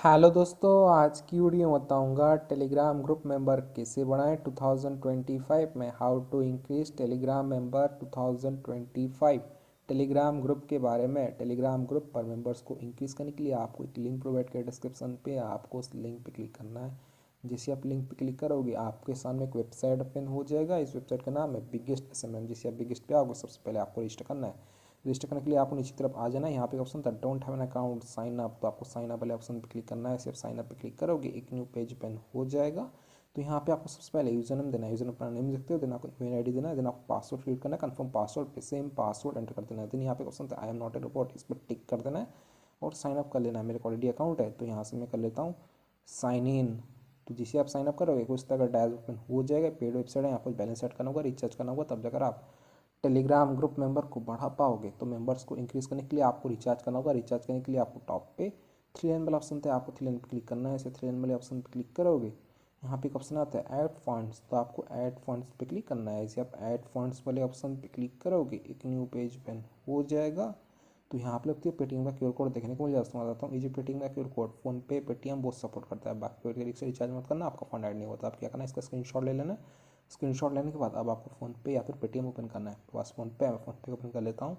Hello दोस्तों, आज की वीडियो में बताऊंगा टेलीग्राम ग्रुप मेंबर कैसे बनाएं 2025 में। How to increase Telegram member 2025। Telegram group के बारे में। टेलीग्राम ग्रुप पर मेंबर्स को इंक्रीज करने के लिए आपको एक लिंक प्रोवाइड किया डिस्क्रिप्शन पे, आपको उस लिंक पे क्लिक करना है। जैसे आप लिंक पे क्लिक करोगे आपके सामने एक वेबसाइट ओपन हो जाएगा। इस वेबसाइट का नाम है बिगेस्ट SMM। जैसे आप बिगेस्ट पे आओगे सबसे पहले आपको रजिस्टर करना है। रजिस्टर करने के लिए आपको नीचे की तरफ आ जाना है। यहाँ पे ऑप्शन था don't have an account sign up, तो आपको साइन अप वाले ऑप्शन पे क्लिक करना है। सिर्फ साइन अप पे क्लिक करोगे एक न्यू पेज ओपन हो जाएगा। तो यहाँ पे आपको सबसे पहले यूजर नेम देना है, यूजर अपना नेम देखते हो, देन आपको ईमेल आईडी देना है, देन आपको पासवर्ड क्रिएट करना है। कंफर्म पासवर्ड पे सेम पासवर्ड एंटर कर देना है। देन यहाँ पे ऑप्शन था I am not a robot, इस पर टिक कर देना है और साइन अप कर लेना है। मेरे को ऑलरेडी अकाउंट है तो यहाँ से मैं कर लेता हूँ साइन इन। तो जिसे आप साइन अप करोगे कुछ तरह का डैश ओपन हो जाएगा। पेड वेबसाइट है, यहाँ कुछ बैलेंस सेट करना होगा, रिचार्ज करना होगा, तब जाकर आप टेलीग्राम ग्रुप मेंबर को बढ़ा पाओगे। तो मेंबर्स को इंक्रीज करने के लिए आपको रिचार्ज करना होगा। रिचार्ज करने के लिए आपको टॉप पे 3 लाइन वाला ऑप्शन था, आपको 3 लाइन पे क्लिक करना है। ऐसे 3 लाइन वाले ऑप्शन पे क्लिक करोगे यहाँ पे एक ऑप्शन आता है ऐड फंड्स, तो आपको ऐड फंड्स पे क्लिक करना है। ऐसे आप ऐड फंड्स वाले ऑप्शन पे क्लिक करोगे एक न्यू पेज ओपन हो जाएगा। तो यहाँ पे लगती है पेटीएम का क्यूआर कोड देखने को मिल जाता है। मैं बताता हूँ इजी पेटीएम का क्यूआर कोड फोन पे पेटीएम बहुत सपोर्ट करता है। बाकी कोई से रिचार्ज मत करना, आपका फंड ऐड नहीं होता। आप क्या करना है, इसका स्क्रीनशॉट ले लेना। स्क्रीनशॉट लेने के बाद अब आपको फ़ोनपे या फिर पेटीएम ओपन करना है। तो बस फ़ोनपे है, मैं फ़ोनपे ओपन कर लेता हूँ।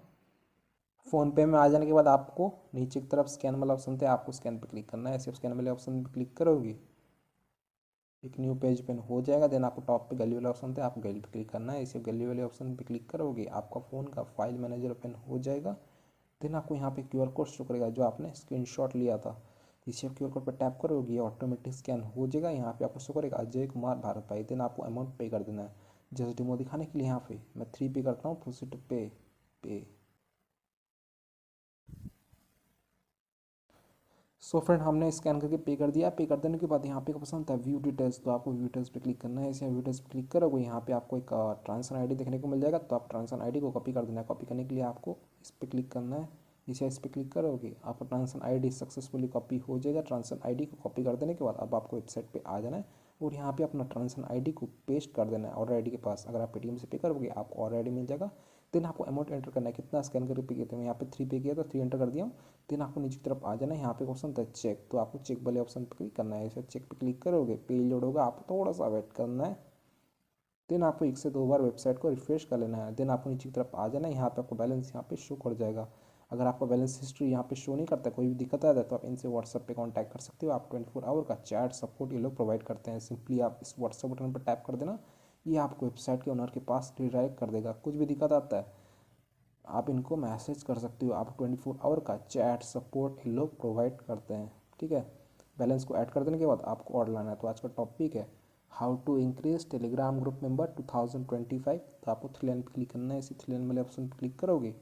फ़ोनपे में आ जाने के बाद आपको नीचे की तरफ स्कैन वाला ऑप्शन था, आपको स्कैन पे क्लिक करना है। ऐसे स्कैन वाले ऑप्शन पे क्लिक करोगे एक न्यू पेज ओपन हो जाएगा। देन आपको टॉप पे गैलरी वाला ऑप्शन था, आपको गैलरी पे क्लिक करना है। इसे गैलरी वाले ऑप्शन पे क्लिक करोगे आपका फ़ोन का फाइल मैनेजर ओपन हो जाएगा। देन आपको यहाँ पे क्यूआर कोड शो करेगा जो आपने स्क्रीनशॉट लिया था। इसे क्यूआर कोड पर टैप करोगे ऑटोमेटिक स्कैन हो जाएगा। यहाँ पे आपको शो करेगा अजय कुमार भारत भाई। देन आपको अमाउंट पे कर देना है। जैसे डेमो दिखाने के लिए यहाँ पे मैं 3 पे करता हूँ, प्रोसीड पे। सो फ्रेंड हमने स्कैन करके पे कर दिया। पे कर देने के बाद यहाँ पे ऑप्शन था व्यू डिटेल्स, तो आपको व्यू डिटेल्स पे क्लिक करना है। इसे व्यू डिटेल्स पे क्लिक करोगे यहाँ पे आपको एक ट्रांजेक्शन आईडी देखने को मिल जाएगा। तो आप ट्रांजेक्शन आईडी को कॉपी कर देना है। कॉपी करने के लिए आपको इस पर क्लिक करना है। इस पर क्लिक करोगे आपका ट्रांजेक्शन आईडी सक्सेसफुली कॉपी हो जाएगा। ट्रांजेक्शन आईडी को कॉपी कर देने के बाद अब आपको वेबसाइट पे आ जाना है और यहाँ पे अपना ट्रांजेक्शन आईडी को पेस्ट कर देना है ऑर्डर आईडी के पास। अगर आप पेटीएम से पे करोगे आपको ऑर्डर आईडी मिल जाएगा। देन आपको अमाउंट एंटर करना है, कितना स्कैन करके पे किया था। मैं यहाँ पे 3 पे किया था, 3 एंटर कर दिया हूँ। देन आपको नीचे की तरफ आ जाना है। यहाँ पे ऑप्शन था चेक, तो आपको चेक वाले ऑप्शन पे क्लिक करना है। ऐसे चेक पे क्लिक करोगे पेज लोड होगा, आपको थोड़ा सा वेट करना है। देन आपको 1 से 2 बार वेबसाइट को रिफ्रेश कर लेना है। देन आपको नीचे की तरफ आ जाना है। यहाँ पे आपको बैलेंस यहाँ पे शो कर जाएगा। अगर आपका बैलेंस हिस्ट्री यहाँ पे शो नहीं करता, कोई भी दिक्कत आता है तो आप इनसे व्हाट्सएप पे कांटेक्ट कर सकते हो। आप 24 आवर का चैट सपोर्ट ये लोग प्रोवाइड करते हैं। सिंपली आप इस व्हाट्सएप बटन पर टैप कर देना, ये आपको वेबसाइट के ओनर के पास रिडायरेक्ट कर देगा। कुछ भी दिक्कत आता है आप इनको मैसेज कर सकते हो। आप 24 आवर का चैट सपोर्ट ये लोग प्रोवाइड करते हैं। ठीक है, बैलेंस को ऐड कर देने के बाद आपको ऑर्डर लाना है। तो आज का टॉपिक है how to increase Telegram group member 2025। तो आपको 3 लाइन पर क्लिक करना है। इसी 3 लाइन वाले ऑप्शन पर क्लिक करोगे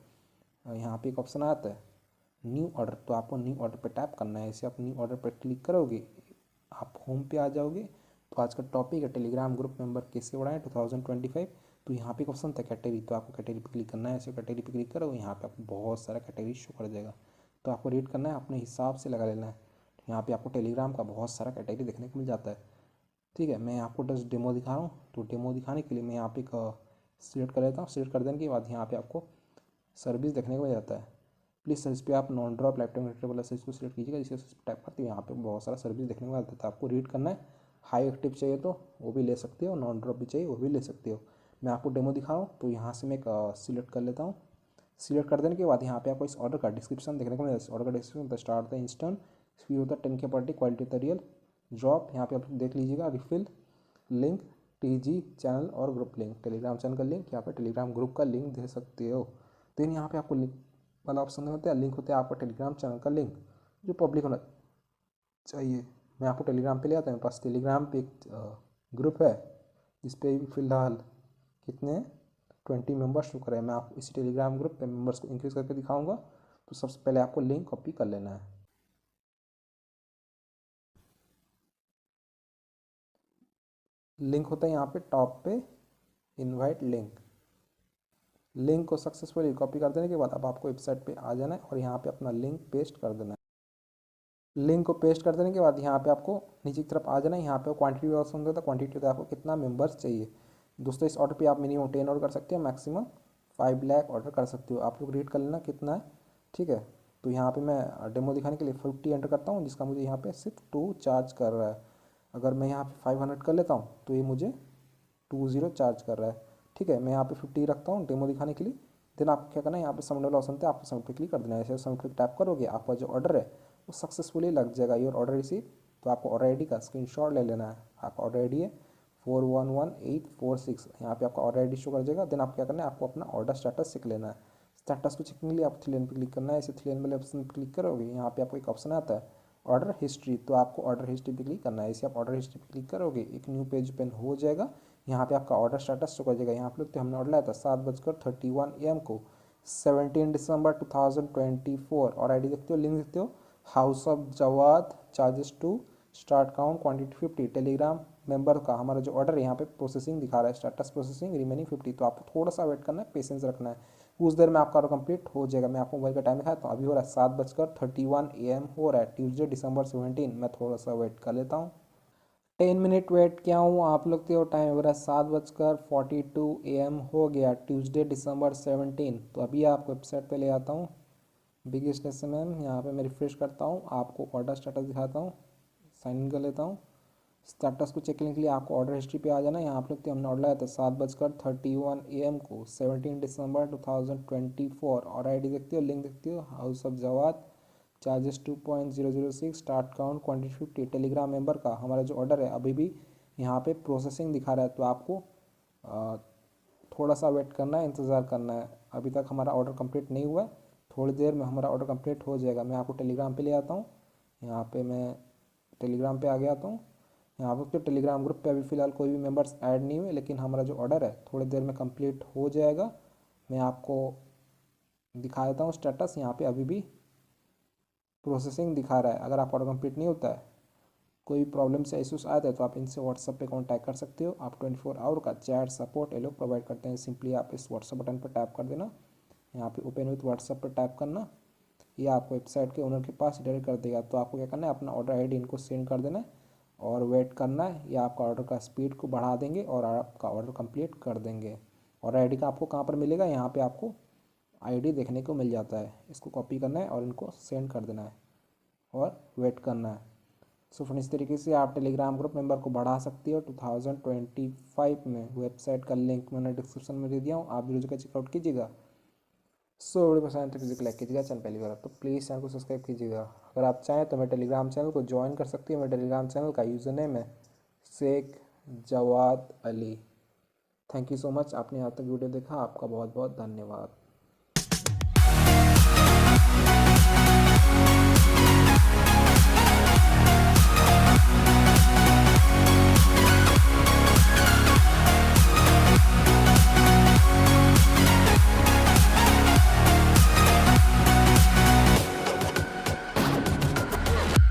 यहाँ पे एक ऑप्शन आता है न्यू ऑर्डर, तो आपको न्यू ऑर्डर पर टैप करना है। इसे आप न्यू ऑर्डर पर क्लिक करोगे आप होम पे आ जाओगे। तो आज का टॉपिक है टेलीग्राम ग्रुप मेंबर कैसे बढ़ाएं 2025। तो यहाँ पे एक ऑप्शन था कैटेगरी, तो आपको कैटेगरी पे क्लिक करना है। ऐसे कैटेगरी पे क्लिक करो यहाँ पे आपको बहुत सारा कैटेगरी शो कर जाएगा। तो आपको रीड करना है, अपने हिसाब से लगा लेना है। यहाँ पे आपको टेलीग्राम का बहुत सारा कैटेगरी देखने को मिल जाता है। ठीक है, मैं आपको जस्ट डेमो दिखा रहा हूँ। तो डेमो दिखाने के लिए मैं यहाँ पे एक सिलेक्ट कर लेता हूँ। सिलेक्ट कर देने के बाद यहाँ पे आपको सर्विस देखने को मिल जाता है। प्लीज़ सर्विस पे आप नॉन ड्रॉप लाइफ टाइम वाला सर्विस को सिलेक्ट कीजिएगा। जिससे टाइप करते हैं यहाँ पे बहुत सारा सर्विस देखने को मिलता है। तो आपको रीड करना है। हाई एक्टिव चाहिए तो वो भी ले सकते हो, नॉन ड्रॉप भी चाहिए वो भी ले सकते हो। मैं आपको डेमो दिखा रहा हूँ। तो यहाँ से मैं एक सिलेक्ट कर लेता हूँ। सिलेक्ट कर देने के बाद यहाँ पे आपको इस ऑर्डर का डिस्क्रिप्शन देखने को मिलेगा। ऑर्डर का description the start the instant speed होता है 10K पर डे, क्वालिटी होता है रियल, ड्रॉप यहाँ पे आप देख लीजिएगा, रिफिल, लिंक, TG चैनल और ग्रुप लिंक, टेलीग्राम चैनल का लिंक, यहाँ पे टेलीग्राम ग्रुप का लिंक दे सकते हो। देन यहाँ पे आपको लिंक वाला ऑप्शन होता है, लिंक होता है आपका टेलीग्राम चैनल का लिंक जो पब्लिक होना चाहिए। मैं आपको टेलीग्राम पे ले आता हूँ। मेरे पास टेलीग्राम पे एक ग्रुप है जिस पे फिलहाल कितने 20 मेंबर्स शुक्र है। मैं आपको इसी टेलीग्राम ग्रुप पे मेंबर्स को इंक्रीज करके दिखाऊंगा। तो सबसे पहले आपको लिंक कॉपी कर लेना है। लिंक होता है यहाँ पे टॉप पे इनवाइट लिंक। लिंक को सक्सेसफुली कॉपी कर देने के बाद अब आपको वेबसाइट पे आ जाना है और यहाँ पे अपना लिंक पेस्ट कर देना है। लिंक को पेस्ट कर देने के बाद यहाँ पे आपको नीचे की तरफ आ जाना है। यहाँ पे क्वांटिटी ऑप्शन होता है, क्वांटिटी होता है आपको कितना मेंबर्स चाहिए। दोस्तों इस ऑर्डर पे आप मिनिमम 10 ऑर्डर कर सकते हो, मैक्सिमम 5 लाख ऑर्डर कर सकते हो। आप लोग रीड कर लेना कितना है। ठीक है, तो यहाँ पे मैं डेमो दिखाने के लिए 50 एंटर करता हूँ, जिसका मुझे यहाँ पे सिर्फ 2 चार्ज कर रहा है। अगर मैं यहाँ पे 500 कर लेता हूँ तो ये मुझे 20 चार्ज कर रहा है। ठीक है, मैं यहाँ पे 50 रखता हूँ डेमो दिखाने के लिए। देन आपको क्या करना है, यहाँ पे सबमिट वाला ऑप्शन था, आपको सबमिट पे क्लिक कर देना है। ऐसे सबमिट पे टैप करोगे, आपका जो ऑर्डर है वो सक्सेसफुली लग जाएगा। Your order receive. तो आपको ऑर्डर आईडी का स्क्रीनशॉट ले लेना है। आपका ऑर्डर आईडी है 411846। यहाँ पे आपका ऑर्डर आईडी शो कर जाएगा। देन आपको क्या करना है, आपको अपना ऑर्डर स्टेटस चेक लेना है। स्टेटस को चेक करने के लिए आप 3 लाइन पर क्लिक करना है। ऐसे 3 लाइन वाले ऑप्शन पर क्लिक करोगे, यहाँ पे आपको एक ऑप्शन आता है ऑर्डर हिस्ट्री। तो आपको ऑर्डर हिस्ट्री पे क्लिक करना है। ऐसे आप ऑर्डर हिस्ट्री पे क्लिक करोगे, एक न्यू पेज ओपन हो जाएगा। यहाँ पे आपका ऑर्डर स्टेटस शो कर जाएगा। यहाँ पे हमने ऑर्डर लाया था 7:31 AM को 17 दिसंबर 2024। और आईडी देखते हो, लिंक देखते हो, House of Jawad, charges to start count, quantity 50, Telegram member का हमारा जो ऑर्डर है यहाँ पे प्रोसेसिंग दिखा रहा है, स्टेटस प्रोसेसिंग, रिमेनिंग 50। तो आपको थोड़ा सा वेट करना है, पेशेंस रखना है, कुछ देर में आपका ऑर्डर कंप्लीट हो जाएगा। मैं आपको मोबाइल का टाइम दिखाया, तो अभी हो रहा है 7:31 AM हो रहा है, ट्यूसडे December 17। मैं थोड़ा सा वेट कर लेता हूँ, 10 मिनट वेट किया हूँ। आप लोग के टाइम हो रहा है 7:42 AM हो गया, ट्यूसडे December 17। तो अभी आपको वेबसाइट पे ले आता हूँ, बिगेस्ट SMM। यहाँ पे मैं रिफ्रेश करता हूँ, आपको ऑर्डर स्टेटस दिखाता हूँ, साइन इन कर लेता हूँ। स्टेटस को चेक करने के लिए आपको ऑर्डर हिस्ट्री पे आ जाना है। यहाँ पे हमने ऑर्डर लाया था 7:31 AM को 17 दिसंबर 2024। और आईडी देखते हो, लिंक देखते हो, House of Jawad, charges 2.006, start count, quantity 50, Telegram member का हमारा जो ऑर्डर है अभी भी यहाँ पे प्रोसेसिंग दिखा रहा है। तो आपको थोड़ा सा वेट करना है, इंतज़ार करना है। अभी तक हमारा ऑर्डर कंप्लीट नहीं हुआ है, थोड़ी देर में हमारा ऑर्डर कंप्लीट हो जाएगा। मैं आपको टेलीग्राम पे ले आता हूँ। यहाँ पे मैं टेलीग्राम पे आ गया था। यहाँ पर टेलीग्राम ग्रुप पे अभी फ़िलहाल कोई भी मेंबर्स ऐड नहीं हुए, लेकिन हमारा जो ऑर्डर है थोड़ी देर में कंप्लीट हो जाएगा। मैं आपको दिखा देता हूँ स्टेटस, यहाँ पे अभी भी प्रोसेसिंग दिखा रहा है। अगर आप ऑर्डर कंप्लीट नहीं होता है, कोई प्रॉब्लम से इशूज़ आते हैं, तो आप इनसे व्हाट्सएप पे कांटेक्ट कर सकते हो। आप 24 आवर का चैट सपोर्ट ये लोग प्रोवाइड करते हैं। सिंपली आप इस व्हाट्सएप बटन पर टैप कर देना, यहाँ पे ओपन विथ व्हाट्सएप पर टैप करना, ये आपको वेबसाइट के ओनर के पास डायरेक्ट कर देगा। तो आपको क्या करना है, अपना ऑर्डर आईडी इनको सेंड कर देना है और वेट करना है। या आपका ऑर्डर का स्पीड को बढ़ा देंगे और आपका ऑर्डर कंप्लीट कर देंगे। ऑर्डर आईडी का आपको कहाँ पर मिलेगा, यहाँ पे आपको आईडी देखने को मिल जाता है। इसको कॉपी करना है और इनको सेंड कर देना है और वेट करना है। सो फ्रेंड्स, इस तरीके से आप टेलीग्राम ग्रुप मेंबर को बढ़ा सकते हो 2025 में। वेबसाइट का लिंक मैंने डिस्क्रिप्शन में दे दिया हूँ, आप वीडियो का चेकआउट कीजिएगा। सो वीडियो पसंद तो फिजिकल लाइक कीजिएगा, चैनल पहली बार तो प्लीज़ चैनल को सब्सक्राइब कीजिएगा। अगर आप चाहें तो मेरे टेलीग्राम चैनल को ज्वाइन कर सकती हैं। मेरे टेलीग्राम चैनल का यूज़र नेम है Sheikh Jawad Ali. Thank you so much, आपने यहाँ तक वीडियो देखा, आपका बहुत बहुत धन्यवाद।